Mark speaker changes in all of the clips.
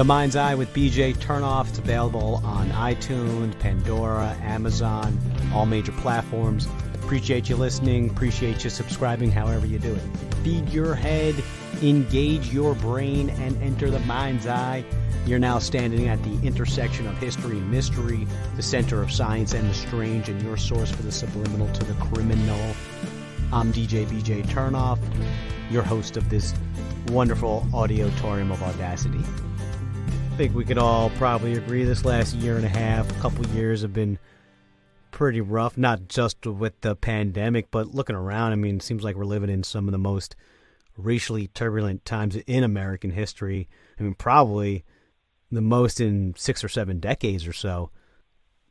Speaker 1: The Mind's Eye with BJ Turnoff. It's available on iTunes, Pandora, Amazon, all major platforms. Appreciate you listening. Appreciate you subscribing, however you do it. Feed your head, engage your brain, and enter the Mind's Eye. You're now standing at the intersection of history and mystery, the center of science and the strange, and your source for the subliminal to the criminal. I'm DJ BJ Turnoff, your host of this wonderful auditorium of audacity. I think we could all probably agree this last year and a half, a couple years have been pretty rough, not just with the pandemic, but looking around, I mean, it seems like we're living in some of the most racially turbulent times in American history. I mean, probably the most in 6 or 7 decades or so.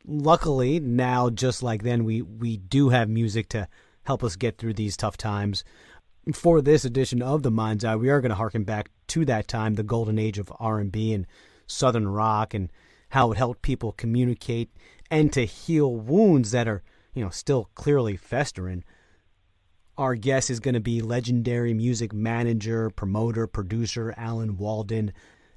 Speaker 1: Luckily, now, just like then, we do have music to help us get through these tough times. For this edition of The Mind's Eye, we are going to harken back to that time, the golden age of R&B and Southern rock, and how it helped people communicate and to heal wounds that are, still clearly festering. Our guest is going to be legendary music manager, promoter, producer Alan Walden.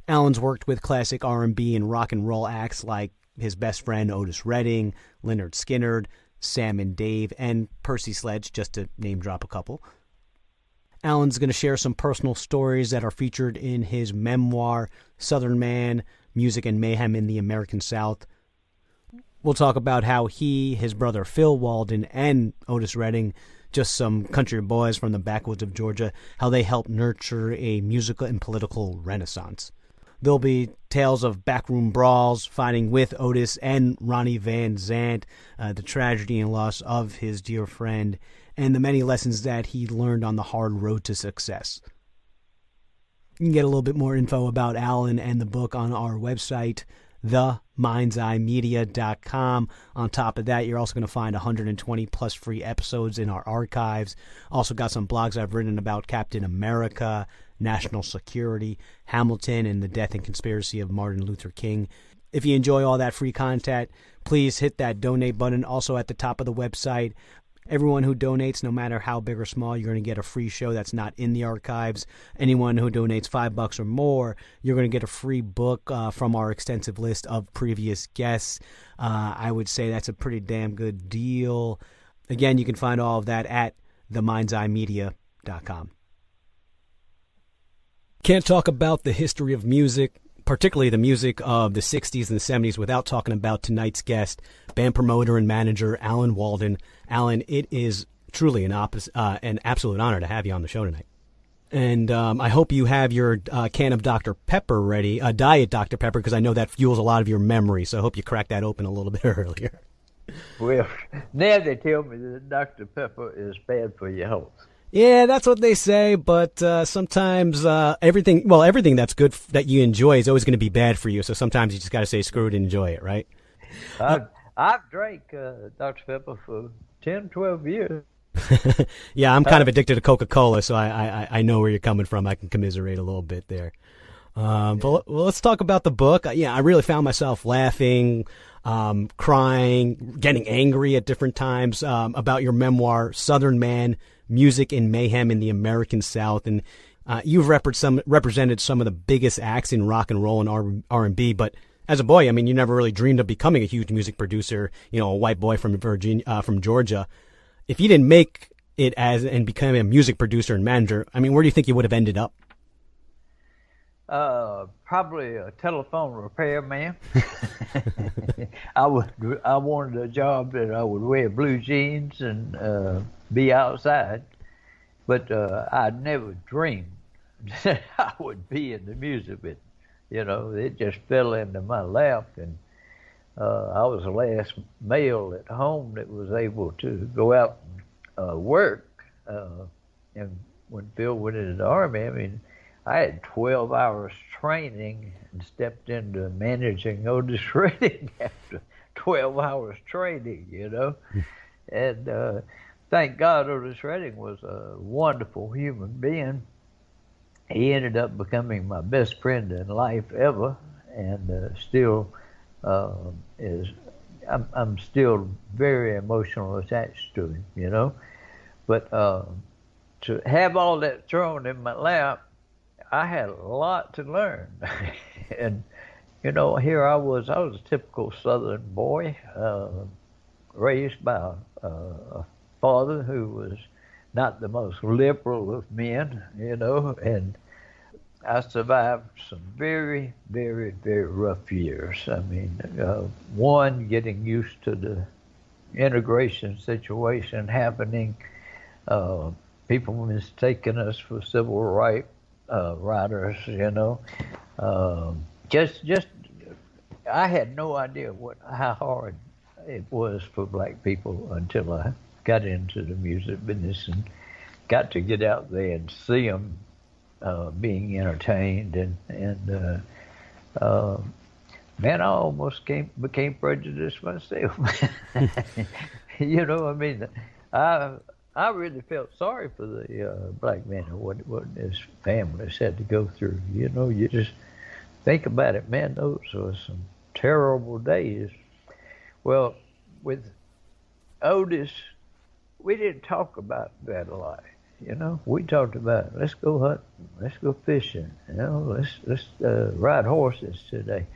Speaker 1: Alan's worked with classic R&B and rock and roll acts like his best friend Otis Redding, Lynyrd Skynyrd, Sam and Dave, and Percy Sledge, just to name drop a couple. Alan's going to share some personal stories that are featured in his memoir, Southern Man, Music and Mayhem in the American South. We'll talk about how he, his brother Phil Walden, and Otis Redding, just some country boys from the backwoods of Georgia, how they helped nurture a musical and political renaissance. There'll be tales of backroom brawls, fighting with Otis and Ronnie Van Zandt, the tragedy and loss of his dear friend, and the many lessons that he learned on the hard road to success. You can get a little bit more info about Alan and the book on our website, themindsEyemedia.com. On top of that, you're also going to find 120 plus free episodes in our archives. Also got some blogs I've written about Captain America, national security, Hamilton, and the death and conspiracy of Martin Luther King. If you enjoy all that free content, please hit that donate button. Also at the top of the website, everyone who donates, no matter how big or small, you're going to get a free show that's not in the archives. Anyone who donates $5 or more, you're going to get a free book from our extensive list of previous guests. I would say that's a pretty damn good deal. Again, you can find all of that at themindsEyemedia.com. Can't talk about the history of music, particularly the music of the 60s and the 70s, without talking about tonight's guest, band promoter and manager Alan Walden. Alan, it is truly an absolute honor to have you on the show tonight. And I hope you have your can of Dr. Pepper ready, Diet Dr. Pepper, because I know that fuels a lot of your memory, so I hope you crack that open a little bit earlier.
Speaker 2: Well, now they tell me that Dr. Pepper is bad for your health.
Speaker 1: Yeah, that's what they say, but sometimes everything that's good that you enjoy is always going to be bad for you, so sometimes you just got to say screw it and enjoy it, right?
Speaker 2: I've drank Dr. Pepper for 10, 12 years.
Speaker 1: Yeah, I'm kind of addicted to Coca-Cola, so I know where you're coming from. I can commiserate a little bit there. But let's talk about the book. Yeah, I really found myself laughing, crying, getting angry at different times about your memoir, Southern Man, Music and Mayhem in the American South. And you've represented some of the biggest acts in rock and roll and R&B, but as a boy, I mean, you never really dreamed of becoming a huge music producer, a white boy from Georgia. If you didn't make it and become a music producer and manager, I mean, where do you think you would have ended up?
Speaker 2: Probably a telephone repairman. I wanted a job that I would wear blue jeans and be outside, but I'd never dreamed that I would be in the music business. It just fell into my lap, and I was the last male at home that was able to go out and work. And when Phil went into the Army, I mean, I had 12 hours training and stepped into managing Otis Redding after 12 hours training, And thank God Otis Redding was a wonderful human being. He ended up becoming my best friend in life ever, and still is. I'm still very emotionally attached to him, But to have all that thrown in my lap, I had a lot to learn. And here I was a typical Southern boy, raised by a father who was not the most liberal of men, and I survived some very, very, very rough years. I mean, one, getting used to the integration situation happening, people mistaking us for civil rights riders, just I had no idea how hard it was for black people until I got into the music business and got to get out there and see them being entertained, and man, I almost became prejudiced myself. I mean, I really felt sorry for the black man and what his families had to go through. You just think about it, man. Those were some terrible days. Well, with Otis, we didn't talk about that a lot. We talked about, let's go hunting, let's go fishing, let's ride horses today.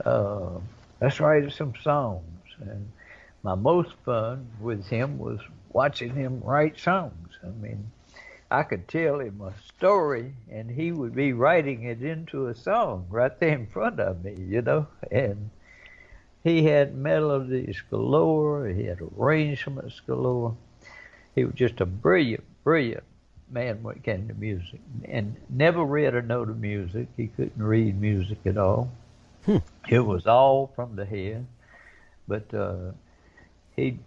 Speaker 2: Let's write some songs. And my most fun with him was watching him write songs. I mean, I could tell him a story and he would be writing it into a song right there in front of me, and he had melodies galore, he had arrangements galore. He was just a brilliant man when it came to music, and never read a note of music. He couldn't read music at all. It was all from the head. But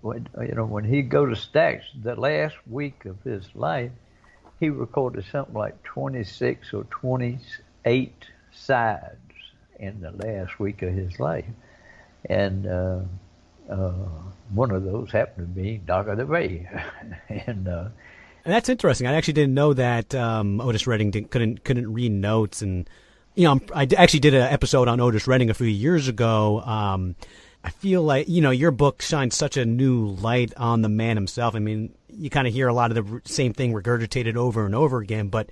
Speaker 2: when he'd go to Stax, the last week of his life, he recorded something like 26 or 28 sides in the last week of his life, and one of those happened to be Dock of the Bay, and
Speaker 1: that's interesting. I actually didn't know that Otis Redding couldn't read notes, and I actually did an episode on Otis Redding a few years ago. I feel like your book shines such a new light on the man himself. I mean, you kind of hear a lot of the same thing regurgitated over and over again, but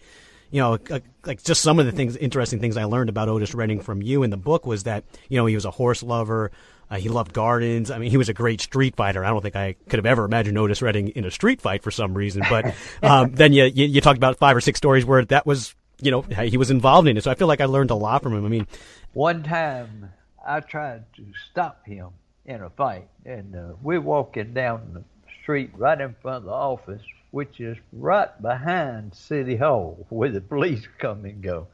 Speaker 1: like just some of the interesting things I learned about Otis Redding from you in the book was that he was a horse lover. He loved gardens. I mean, he was a great street fighter. I don't think I could have ever imagined Otis Redding in a street fight for some reason. But then you talked about 5 or 6 stories where that was, he was involved in it. So I feel like I learned a lot from him. I mean,
Speaker 2: one time I tried to stop him in a fight, and we're walking down the street right in front of the office, which is right behind City Hall where the police come and go.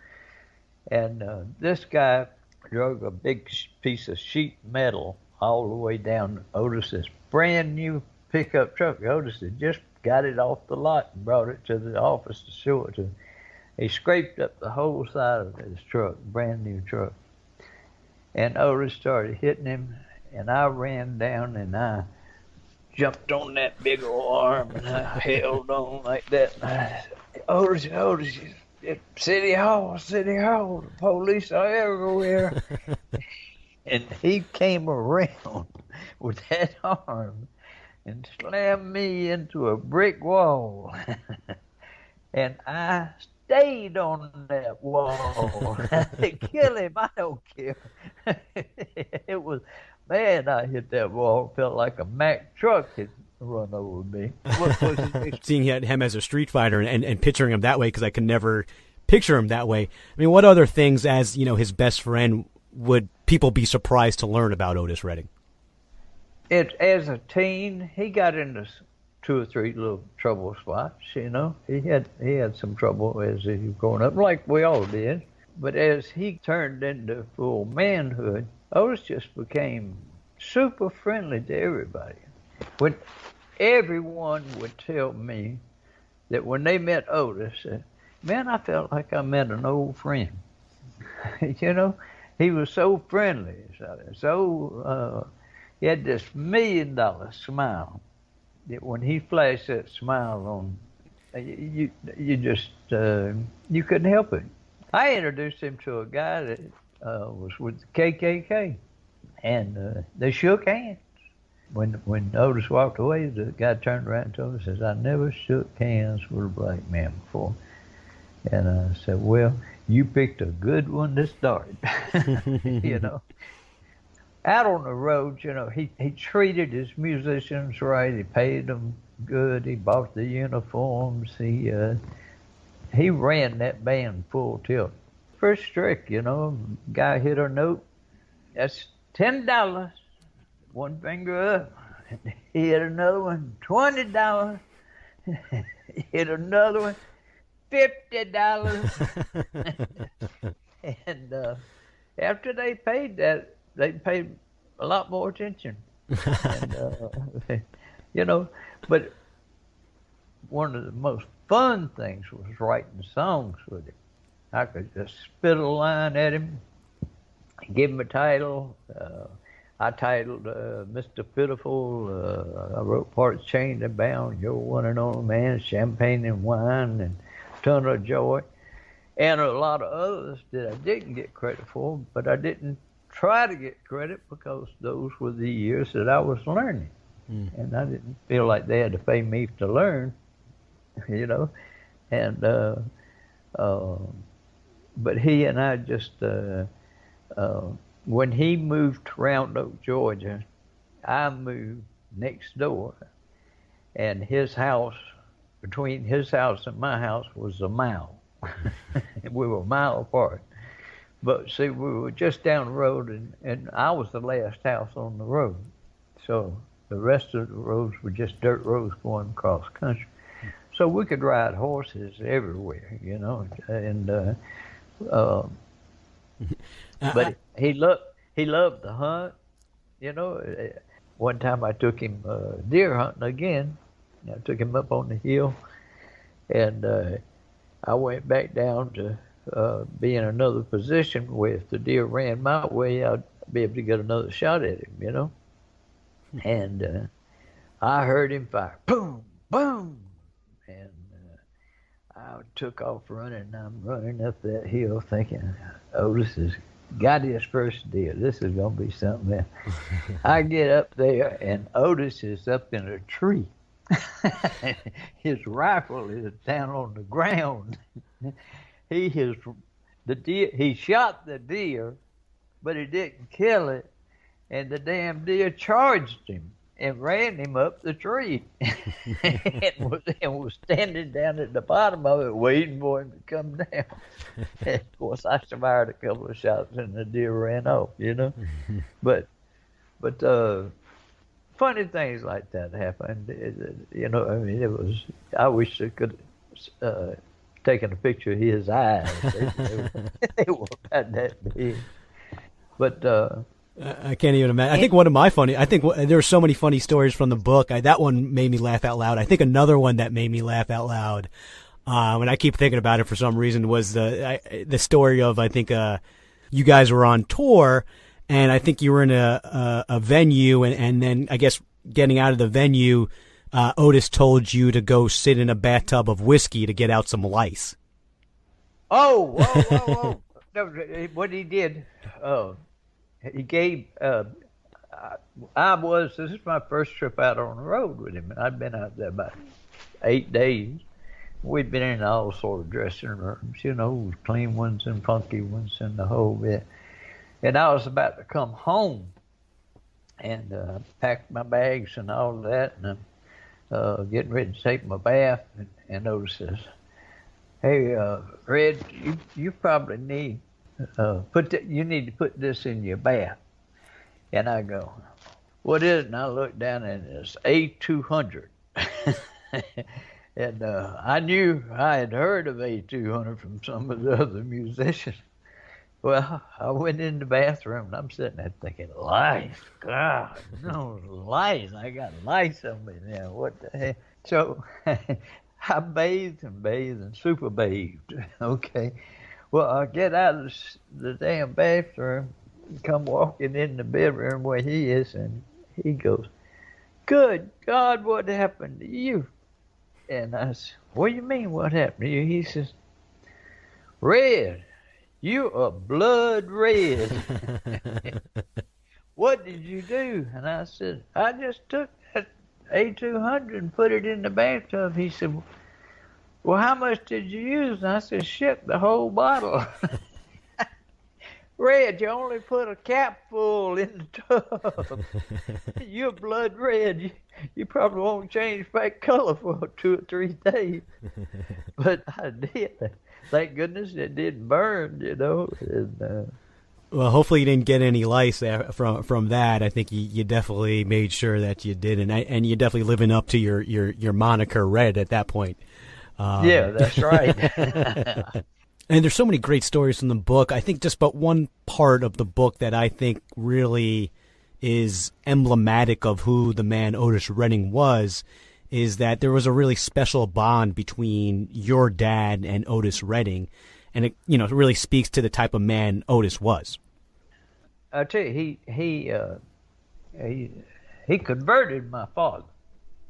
Speaker 2: And this guy drug a big piece of sheet metal all the way down Otis's brand new pickup truck. Otis had just got it off the lot and brought it to the office to show it to him. He scraped up the whole side of his truck, brand new truck. And Otis started hitting him, and I ran down and I jumped on that big old arm and I held on like that. And I said, Otis, City Hall, the police are everywhere. And he came around with that arm and slammed me into a brick wall. And I stayed on that wall. I said, kill him, I don't care. It was, man, I hit that wall, felt like a Mack truck had run over me.
Speaker 1: Seeing him as a street fighter and picturing him that way, because I could never picture him that way. I mean, what other things, as his best friend, would people be surprised to learn about Otis Redding?
Speaker 2: As a teen, he got into 2 or 3 little trouble spots. He had some trouble as he was growing up, like we all did. But as he turned into full manhood, Otis just became super friendly to everybody. When everyone would tell me that when they met Otis, man, I felt like I met an old friend. He was so friendly, so he had this $1 million smile. That when he flashed that smile on, you just you couldn't help it. I introduced him to a guy that was with the KKK, and they shook hands. When Otis walked away, the guy turned around and told me, says, I never shook hands with a black man before. And I said, well, you picked a good one to start. You know. Out on the road, you know, he treated his musicians right. He paid them good. He bought the uniforms. He ran that band full tilt. First trick, you know, guy hit a note. That's $10. One finger up. He hit another one. $20. Hit another one. $50. And after they paid that, they paid a lot more attention. And, you know, but one of the most fun things was writing songs with him. I could just spit a line at him, give him a title. I titled Mr. Pitiful. I wrote parts Chained and Bound, You're One and Only Man, Champagne and Wine, and Ton of Joy. And a lot of others that I didn't get credit for, but I didn't try to get credit because those were the years that I was learning. And I didn't feel like they had to pay me to learn, you know. And but he and I just, when he moved to Round Oak, Georgia, I moved next door, and his house, between his house and my house was a mile. We were a mile apart. But see, we were just down the road, and I was the last house on the road. So the rest of the roads were just dirt roads going across country. So we could ride horses everywhere, you know. And but he loved to hunt, you know. One time I took him deer hunting again. I took him up on the hill, and I went back down to be in another position where if the deer ran my way, I'd be able to get another shot at him, you know. And I heard him fire, boom, boom, and I took off running. I'm running up that hill thinking, Otis has got his first deer. This is going to be something else. I get up there, and Otis is up in a tree. His rifle is down on the ground. He shot the deer, but he didn't kill it, and the damn deer charged him and ran him up the tree, and was standing down at the bottom of it waiting for him to come down. And of course, I fired a couple of shots, and the deer ran off, you know. But funny things like that happened, you know. I mean, it was. I wish I could taken a picture of his eyes. They were about that big. But
Speaker 1: I can't even imagine. I think one of my there were so many funny stories from the book. That one made me laugh out loud. I think another one that made me laugh out loud, and I keep thinking about it for some reason, was the story of, I think, you guys were on tour, and I think you were in a venue, and then I guess getting out of the venue, Otis told you to go sit in a bathtub of whiskey to get out some lice.
Speaker 2: Oh, whoa. No, what he did, he gave, this is my first trip out on the road with him, and I'd been out there about 8 days. We'd been in all sort of dressing rooms, you know, clean ones and funky ones and the whole bit. And I was about to come home and packed my bags and all of that, and getting ready to take my bath, and Otis says, "Hey, Red, you probably need you need to put this in your bath." And I go, "What is it?" And I look down, and it's A200. And I knew I had heard of A200 from some of the other musicians. Well, I went in the bathroom, and I'm sitting there thinking, lice, God, no, lice. I got lice on me now. What the heck? So I bathed and super bathed, okay? Well, I get out of the damn bathroom, come walking in the bedroom where he is, and he goes, "Good God, what happened to you?" And I said, "What do you mean, what happened to you?" He says, "Red, you are blood red." "What did you do?" And I said, "I just took that A200 and put it in the bathtub." He said, well, how much did you use? And I said, shit, the whole bottle. Red, you only put a cap full in the tub. You're blood red. You probably won't change back color for 2 or 3 days. But I did. Thank goodness it didn't burn, you know. And,
Speaker 1: well, hopefully you didn't get any lice from that. I think you definitely made sure that you did, and you're definitely living up to your moniker, Red, at that point.
Speaker 2: Yeah, that's right.
Speaker 1: And there's so many great stories in the book. I think just but one part of the book that I think really is emblematic of who the man Otis Redding was is that there was a really special bond between your dad and Otis Redding. And it, it really speaks to the type of man Otis was.
Speaker 2: I tell you, he converted my father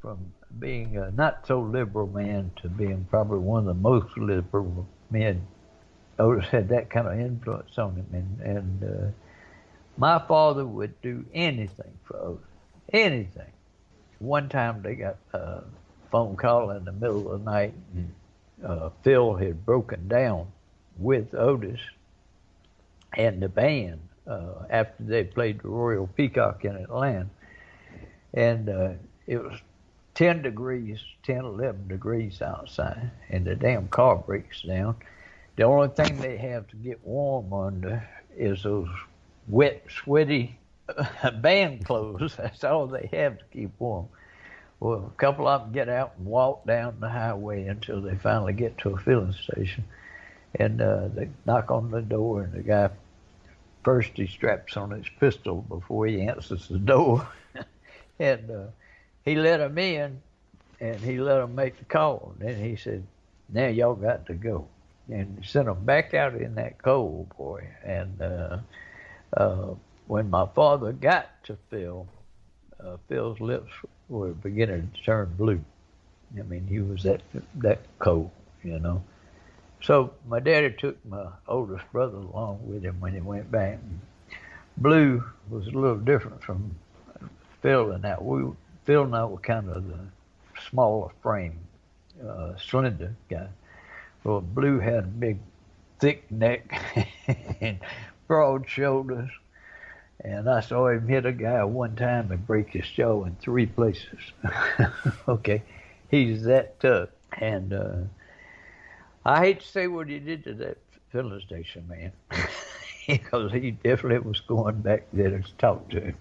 Speaker 2: from being a not so liberal man to being probably one of the most liberal men. Otis had that kind of influence on him, and my father would do anything for Otis, anything. One time they got a phone call in the middle of the night, and Phil had broken down with Otis and the band after they played the Royal Peacock in Atlanta, and it was 11 degrees outside, and the damn car breaks down. The only thing they have to get warm under is those wet, sweaty band clothes. That's all they have to keep warm. Well, a couple of them get out and walk down the highway until they finally get to a filling station. And they knock on the door, and the guy first he straps on his pistol before he answers the door. And he let him in, and he let him make the call. And then he said, now y'all got to go. And he sent them back out in that cold, boy. And when my father got to Phil, Phil's lips were beginning to turn blue. I mean, he was that cold, you know. So my daddy took my oldest brother along with him when he went back. Blue was a little different from Phil and that. Phil and I were kind of the smaller frame, slender guy. Well, Blue had a big, thick neck and broad shoulders. And I saw him hit a guy one time and break his jaw in 3 places. Okay, he's that tough. And I hate to say what he did to that filling station man, because he definitely was going back there to talk to him.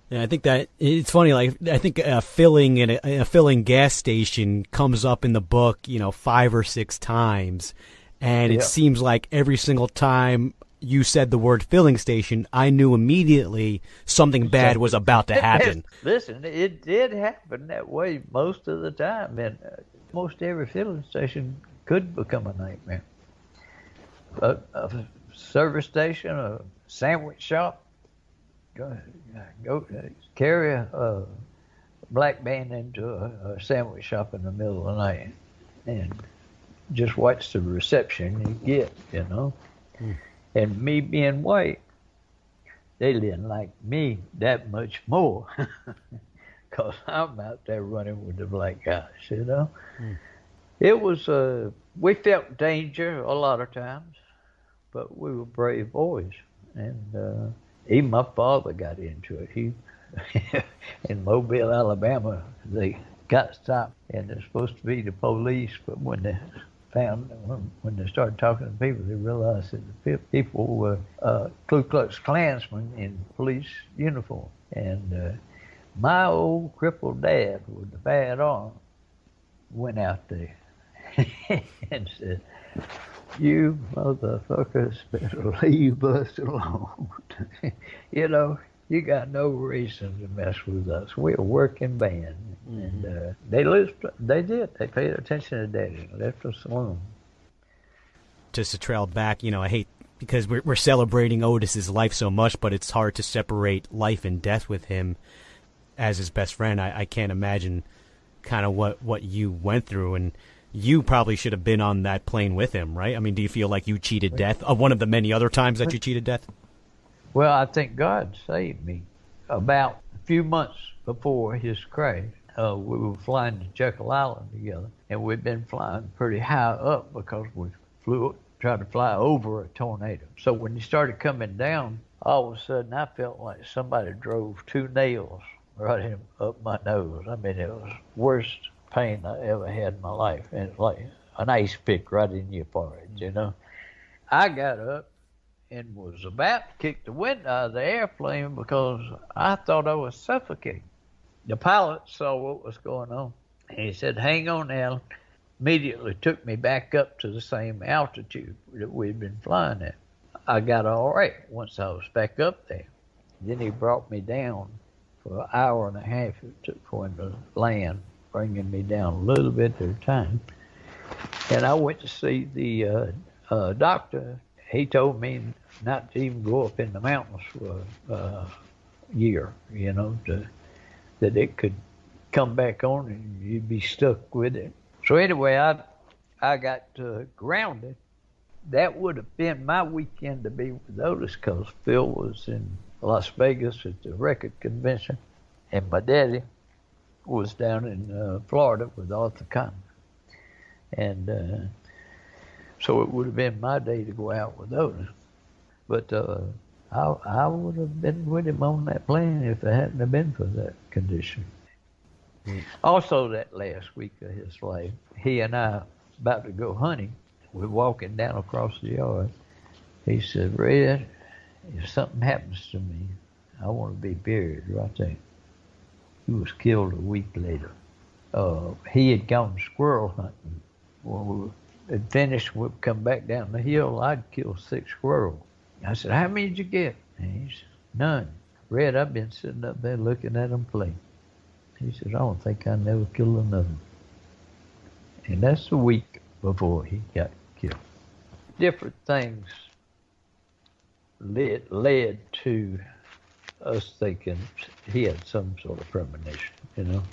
Speaker 1: Yeah, I think that it's funny. Like, I think a filling gas station comes up in the book, 5 or 6 times, and it seems like every single time you said the word filling station, I knew immediately something bad was about to happen.
Speaker 2: Listen, it did happen that way most of the time, and most every filling station could become a nightmare. A service station, a sandwich shop. Go carry a black band into a sandwich shop in the middle of the night and just watch the reception you get, And me being white, they didn't like me that much more because I'm out there running with the black guys, It was, we felt danger a lot of times, but we were brave boys. And even my father got into it. He, in Mobile, Alabama, they got stopped, and they're supposed to be the police, but when they started talking to people, they realized that the people were Ku Klux Klansmen in police uniform. And my old crippled dad with the bad arm went out there and said, "You motherfuckers better leave us alone." You got no reason to mess with us. We're a working band. Mm-hmm. And they paid attention to Daddy and left us alone.
Speaker 1: Just to trail back, I hate, because we're celebrating Otis's life so much, but it's hard to separate life and death with him as his best friend. I can't imagine kind of what you went through, and you probably should have been on that plane with him, right? I mean, do you feel like you cheated death? One of the many other times that you cheated death?
Speaker 2: Well, I think God saved me. About a few months before his crash, we were flying to Jekyll Island together, and we'd been flying pretty high up because we tried to fly over a tornado. So when he started coming down, all of a sudden I felt like somebody drove 2 nails right up my nose. I mean, it was the worst pain I ever had in my life, and it's like an ice pick right in your forehead, you know. I got up and was about to kick the wind out of the airplane because I thought I was suffocating. The pilot saw what was going on, and he said, "Hang on, Alan." Immediately took me back up to the same altitude that we'd been flying at. I got all right once I was back up there. Then he brought me down for an hour and a half it took for him to land, bringing me down a little bit at a time. And I went to see the doctor. He told me not to even go up in the mountains for a year, you know, that it could come back on and you'd be stuck with it. So anyway, I got grounded. That would have been my weekend to be with Otis because Phil was in Las Vegas at the record convention, and my daddy was down in Florida with Arthur Conner. And so it would have been my day to go out with Otis. But I would have been with him on that plane if it hadn't have been for that condition. Also, that last week of his life, he and I about to go hunting. We're walking down across the yard. He said, "Red, if something happens to me, I want to be buried right there." He was killed a week later. He had gone squirrel hunting. When we had finished, we'd come back down the hill. I'd killed 6 squirrels. I said, "How many did you get?" And he said, "None. Red, I've been sitting up there looking at them play." He said, "I don't think I never killed another." And that's the week before he got killed. Different things led to us thinking he had some sort of premonition, you know.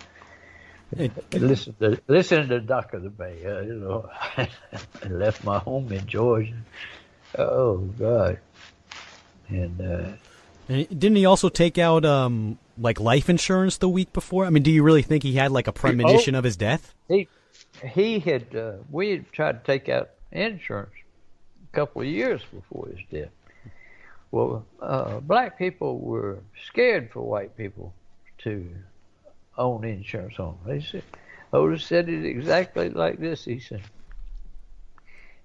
Speaker 2: Listen to Dock of the Bay, you know. I left my home in Georgia. Oh, God. And
Speaker 1: didn't he also take out like life insurance the week before? I mean, do you really think he had like a premonition of his death?
Speaker 2: He had we had tried to take out insurance a couple of years before his death. Well, black people were scared for white people to own insurance on them. They said, Otis said it exactly like this. He said,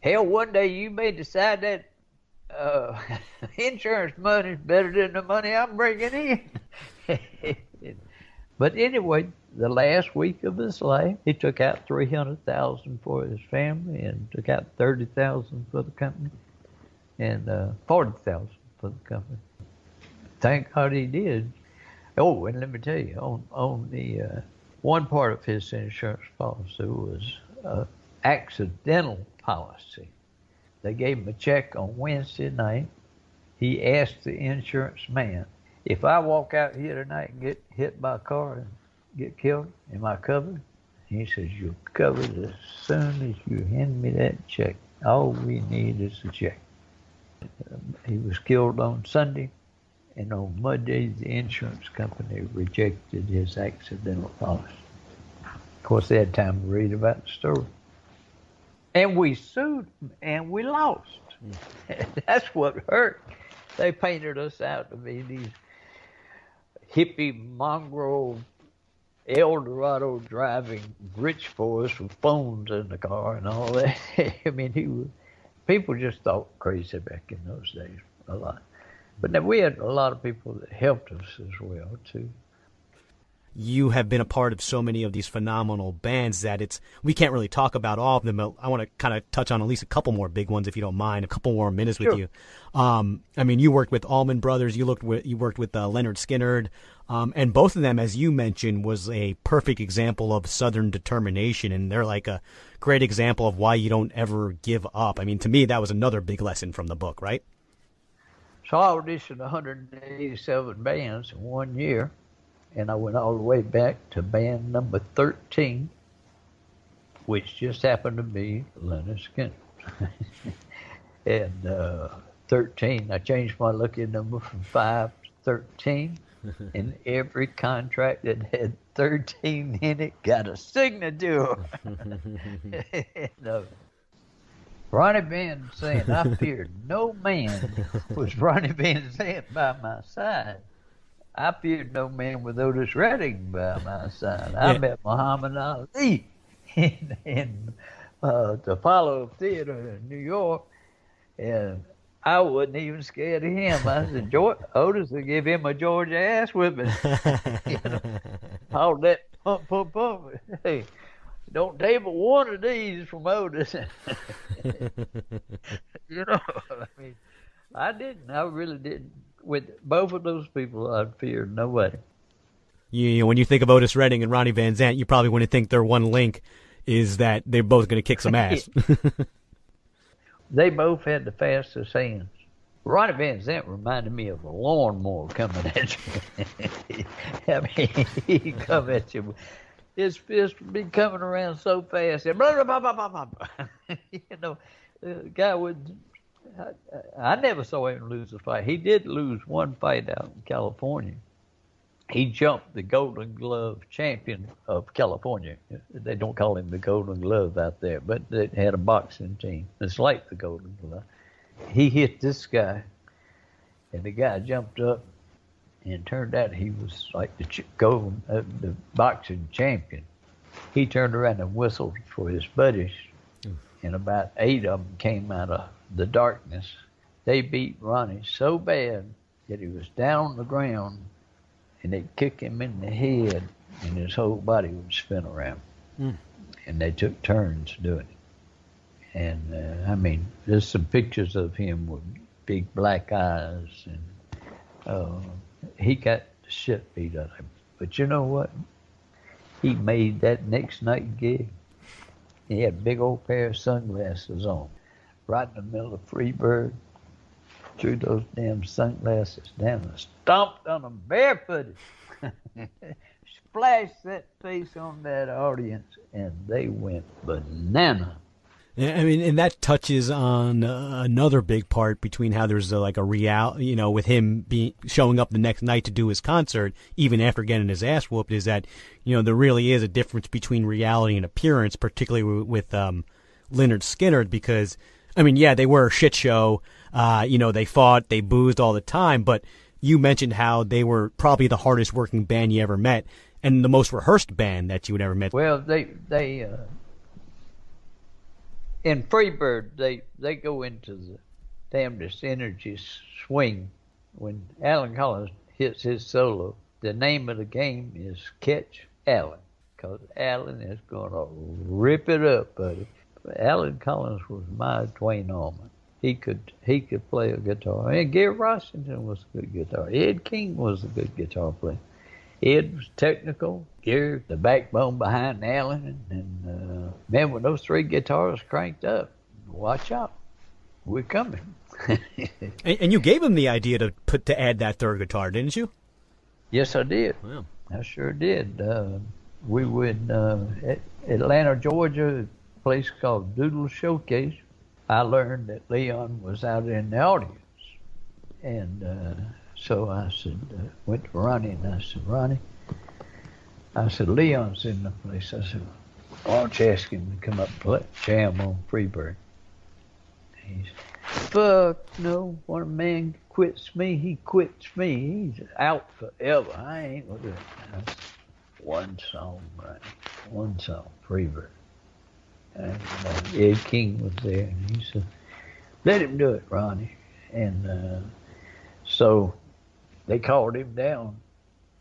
Speaker 2: "Hell, one day you may decide that insurance money is better than the money I'm bringing in." But anyway, the last week of his life, he took out $300,000 for his family and took out $30,000 for the company and $40,000 for the company. Thank God he did. Oh, and let me tell you, on the one part of his insurance policy was accidental policy. They gave him a check on Wednesday night. He asked the insurance man, "If I walk out here tonight and get hit by a car and get killed, am I covered?" He says, "You're covered as soon as you hand me that check. All we need is the check." He was killed on Sunday, and on Monday, the insurance company rejected his accidental policy. Of course, they had time to read about the story. And we sued them, and we lost. That's what hurt. They painted us out to be these hippie, mongrel, Eldorado driving rich boys with phones in the car and all that. I mean, people just thought crazy back in those days a lot. But then we had a lot of people that helped us as well, too.
Speaker 1: You have been a part of so many of these phenomenal bands that we can't really talk about all of them. I want to kind of touch on at least a couple more big ones, if you don't mind, a couple more minutes with you. I mean, you worked with Allman Brothers, you worked with Lynyrd Skynyrd, and both of them, as you mentioned, was a perfect example of Southern determination, and they're like a great example of why you don't ever give up. I mean, to me, that was another big lesson from the book, right?
Speaker 2: So I auditioned 187 bands in 1 year. And I went all the way back to band number 13, which just happened to be Lynyrd Skynyrd. And 13, I changed my lucky number from 5 to 13. And every contract that had 13 in it got a signature. No. Ronnie Van Zandt, I feared no man was Ronnie Van Zandt by my side. I feared no man with Otis Redding by my side. I met Muhammad Ali in the Apollo Theater in New York, and I wasn't even scared of him. I said, Otis will give him a Georgia ass whipping. All that pump, pump, pump. Hey, don't table one of these from Otis. I mean, I didn't. I really didn't. With both of those people, I feared nobody.
Speaker 1: When you think of Otis Redding and Ronnie Van Zandt, you probably wouldn't think their one link is that they're both going to kick some ass.
Speaker 2: They both had the fastest hands. Ronnie Van Zandt reminded me of a lawnmower coming at you. I mean, he'd come at you. His fist would be coming around so fast. And blah, blah, blah, blah, blah, blah. The guy would. I never saw him lose a fight. He did lose one fight out in California. He jumped the Golden Glove champion of California. They don't call him the Golden Glove out there, but they had a boxing team. It's like the Golden Glove. He hit this guy, and the guy jumped up, and turned out he was like the boxing champion. He turned around and whistled for his buddies, and about 8 of them came out of the darkness. They beat Ronnie so bad that he was down on the ground, and they'd kick him in the head, and his whole body would spin around. And they took turns doing it. And I mean, there's some pictures of him with big black eyes, and he got the shit beat out of him. But you know what? He made that next night gig. He had a big old pair of sunglasses on, right in the middle of Freebird. Threw those damn sunglasses down and stomped on them barefooted. Splashed that face on that audience, and they went banana.
Speaker 1: Yeah, I mean, and that touches on another big part between how there's like a with him showing up the next night to do his concert, even after getting his ass whooped, is that, there really is a difference between reality and appearance, particularly with Lynyrd Skynyrd, because, I mean, yeah, they were a shit show. They fought, they boozed all the time, but you mentioned how they were probably the hardest working band you ever met and the most rehearsed band that you had ever met.
Speaker 2: Well, they in Freebird, they go into the damnedest energy swing. When Alan Collins hits his solo, the name of the game is Catch Alan, because Alan is going to rip it up, buddy. Alan Collins was my Dwayne Allman. He could play a guitar. And Gary Washington was a good guitar. Ed King was a good guitar player. Ed was technical. Gary, the backbone behind Alan. And man, when those 3 guitars cranked up, watch out. We're coming.
Speaker 1: And you gave him the idea to add that 3rd guitar, didn't you?
Speaker 2: Yes, I did.
Speaker 1: Wow.
Speaker 2: I sure did. We would, at Atlanta, Georgia, a place called Doodle Showcase. I learned that Leon was out in the audience. And so I said, went to Ronnie, and I said, Ronnie, Leon's in the place. I said, why don't you ask him to come up and play jam on Freebird? He said, fuck no, when a man quits me, he quits me. He's out forever. I ain't gonna do it. I said, one song, Ronnie, one song, Freebird. And Ed King was there, and he said, let him do it, Ronnie. And so they called him down,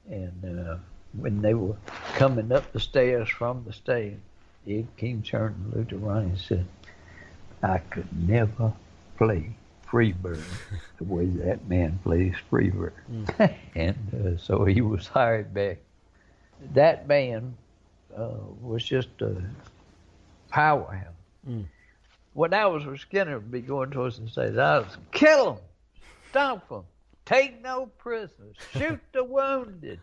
Speaker 2: and when they were coming up the stairs from the stage, Ed King turned and looked at Ronnie and said, I could never play Freebird the way that man plays Freebird. And so he was hired back. That band was just a powerhouse. When I was with Skinner, would be going towards the stage, I was kill them, stomp them, take no prisoners, shoot the wounded.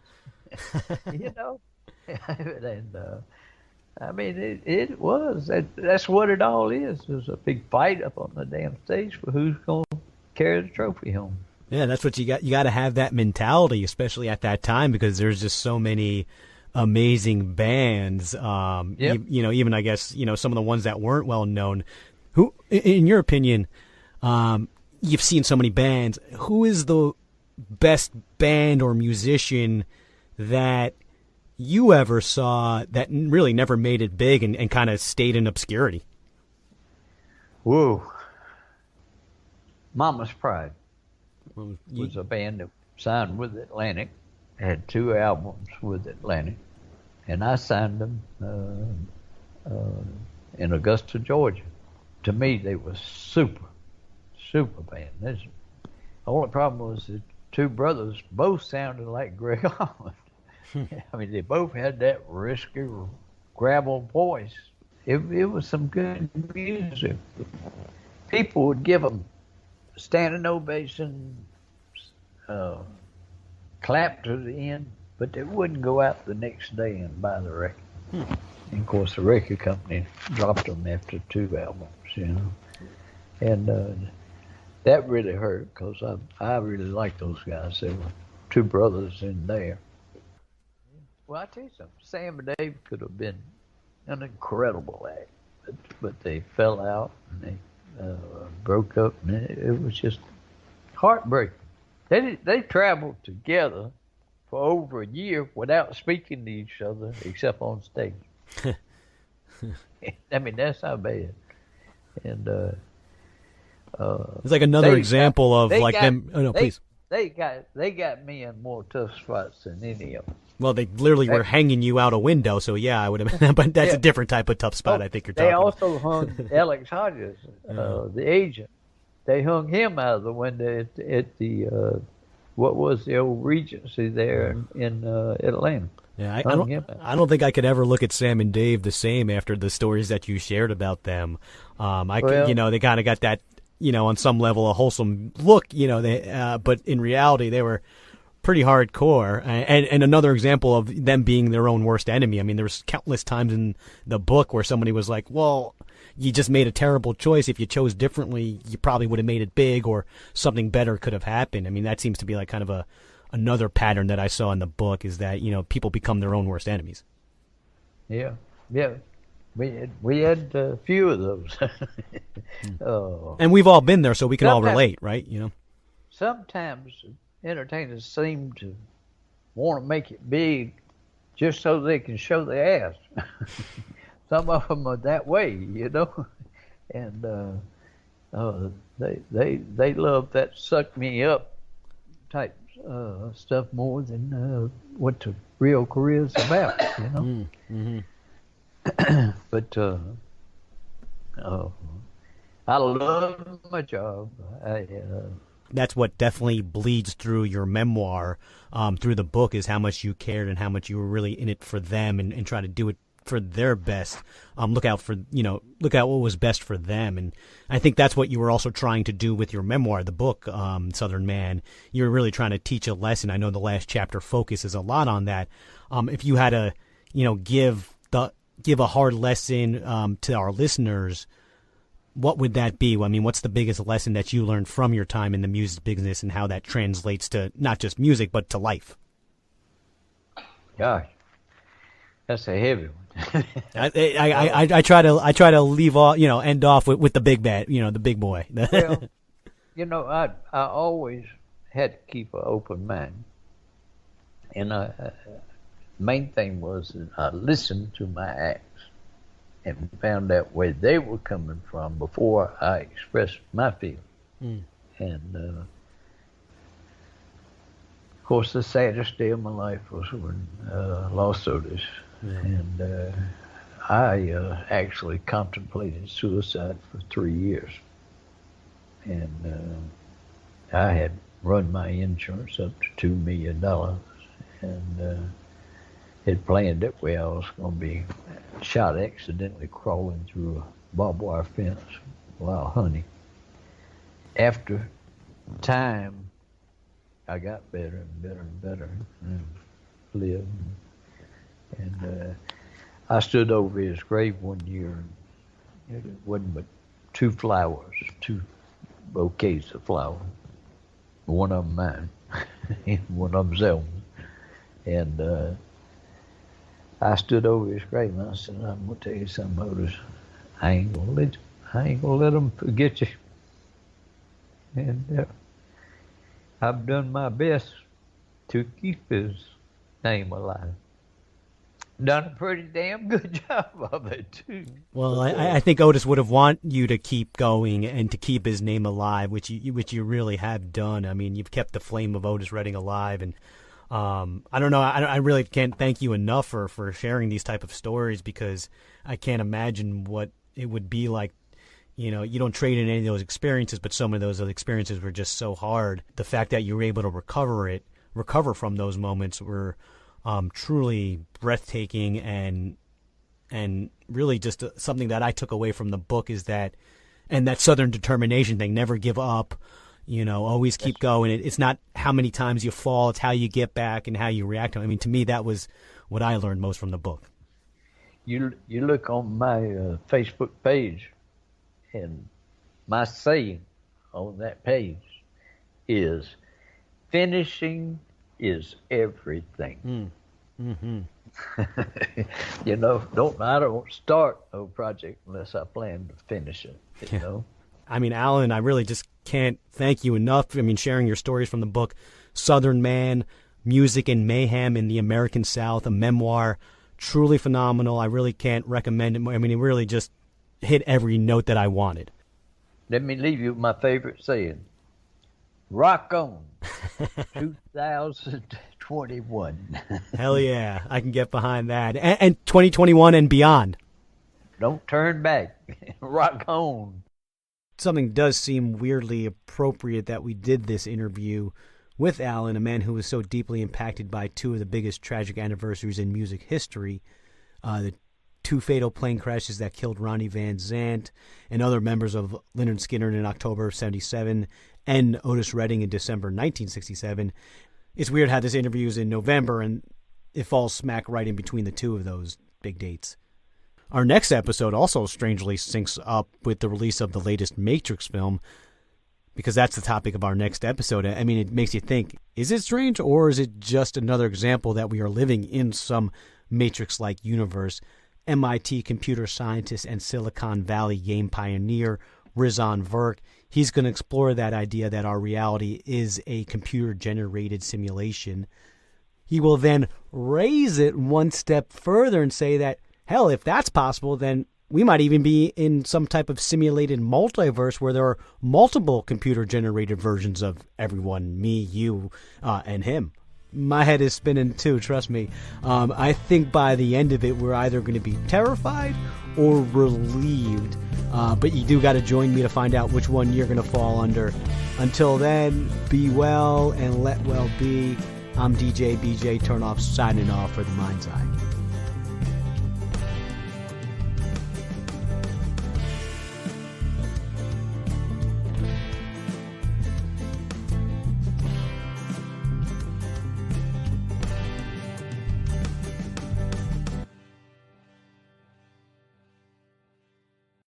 Speaker 2: And I mean, it was. That's what it all is. It was a big fight up on the damn stage for who's going to carry the trophy home.
Speaker 1: Yeah, that's what you got. You got to have that mentality, especially at that time, because there's just so many amazing bands.
Speaker 2: Yep.
Speaker 1: Even I guess some of the ones that weren't well known. Who, in your opinion, you've seen so many bands. Who is the best band or musician that you ever saw that really never made it big and kind of stayed in obscurity?
Speaker 2: Whoa. Mama's Pride was a band that signed with Atlantic, had 2 albums with Atlantic, and I signed them in Augusta, Georgia. To me, they were super band. The only problem was the 2 brothers both sounded like Greg Holland. I mean, they both had that risky gravel voice. It was some good music. People would give them standing ovation, clap to the end, but they wouldn't go out the next day and buy the record. And of course, the record company dropped them after 2 albums, and that really hurt because I really liked those guys. There were 2 brothers in there. Well, I tell you something, Sam and Dave could have been an incredible act, but they fell out and they broke up, and it was just heartbreaking. They traveled together for over a year without speaking to each other except on stage. I mean, that's how bad. And
Speaker 1: it's like another example of like them. Oh no, please.
Speaker 2: They got me in more tough spots than any of them.
Speaker 1: Well, they literally were hanging you out a window, so yeah, I would have. But that's a different type of tough spot. I think you're talking.
Speaker 2: They also hung Alex Hodges, the agent. They hung him out of the window at the what was the old Regency there in Atlanta.
Speaker 1: Yeah, I don't think I could ever look at Sam and Dave the same after the stories that you shared about them. They kind of got that, on some level a wholesome look, but in reality they were pretty hardcore. And another example of them being their own worst enemy. I mean, there was countless times in the book where somebody was like, well, you just made a terrible choice. If you chose differently, you probably would have made it big, or something better could have happened. I mean, that seems to be like kind of another pattern that I saw in the book, is that, people become their own worst enemies.
Speaker 2: Yeah. We had a few of those.
Speaker 1: And we've all been there, so we can all relate, right?
Speaker 2: Sometimes entertainers seem to want to make it big just so they can show their ass. Some of them are that way, and they love that suck me up type stuff more than what the real career is about,
Speaker 1: Mm-hmm.
Speaker 2: But I love my job.
Speaker 1: That's what definitely bleeds through your memoir, through the book, is how much you cared and how much you were really in it for them and try to do it for their best. Look out what was best for them. And I think that's what you were also trying to do with your memoir, the book, Southern Man. You were really trying to teach a lesson. I know the last chapter focuses a lot on that. If you had to, give a hard lesson to our listeners, what would that be? I mean, what's the biggest lesson that you learned from your time in the music business, and how that translates to not just music but to life?
Speaker 2: Gosh, that's a heavy one.
Speaker 1: I try to leave off, end off with the big bad, the big boy.
Speaker 2: Well, I always had to keep an open mind, and main thing was that I listened to my acts and found out where they were coming from before I expressed my feelings. And of course, the saddest day of my life was when I lost Otis. And I actually contemplated suicide for 3 years. And I had run my insurance up to $2 million, and had planned that way I was going to be shot accidentally crawling through a barbed wire fence while hunting. After time, I got better and better and better, and lived. And I stood over his grave one year, and it wasn't but 2 flowers, 2 bouquets of flowers. One of them mine. One of them's Elton. And I stood over his grave and I said, I'm going to tell you something, Otis. I ain't going to let them forget you. And I've done my best to keep his name alive. Done a pretty damn good job of it, too.
Speaker 1: Well, I think Otis would have wanted you to keep going and to keep his name alive, which you really have done. I mean, you've kept the flame of Otis Redding alive, and I don't know. I really can't thank you enough for sharing these type of stories, because I can't imagine what it would be like. You know, you don't trade in any of those experiences, but some of those experiences were just so hard. The fact that you were able to recover from those moments were truly breathtaking, and really just something that I took away from the book is that, and that Southern determination thing, never give up, you know, always keep going. It's not how many times you fall, it's how you get back and how you react. I mean, to me, that was what I learned most from the book.
Speaker 2: You look on my Facebook page, and my saying on that page is, finishing is everything.
Speaker 1: Mm-hmm.
Speaker 2: You know, I don't start no project unless I plan to finish it, you know.
Speaker 1: I mean, Alan, I really just can't thank you enough. I mean, sharing your stories from the book, Southern Man, Music and Mayhem in the American South, a memoir, truly phenomenal. I really can't recommend it more. I mean, it really just hit every note that I wanted.
Speaker 2: Let me leave you with my favorite saying. Rock on. 2021.
Speaker 1: Hell yeah. I can get behind that. And 2021 and beyond.
Speaker 2: Don't turn back. Rock on.
Speaker 1: Something does seem weirdly appropriate that we did this interview with Alan, a man who was so deeply impacted by two of the biggest tragic anniversaries in music history, the two fatal plane crashes that killed Ronnie Van Zandt and other members of Lynyrd Skynyrd in October of 1977 and Otis Redding in December 1967. It's weird how this interview is in November and it falls smack right in between the two of those big dates. Our next episode also strangely syncs up with the release of the latest Matrix film, because that's the topic of our next episode. I mean, it makes you think, is it strange, or is it just another example that we are living in some Matrix-like universe? MIT computer scientist and Silicon Valley game pioneer Rizan Virk, he's going to explore that idea that our reality is a computer-generated simulation. He will then raise it one step further and say that, hell, if that's possible, then we might even be in some type of simulated multiverse where there are multiple computer-generated versions of everyone, me, you, and him. My head is spinning too, trust me. I think by the end of it, we're either going to be terrified or relieved. But you do got to join me to find out which one you're going to fall under. Until then, be well and let well be. I'm DJ BJ Turnoff signing off for The Mind's Eye.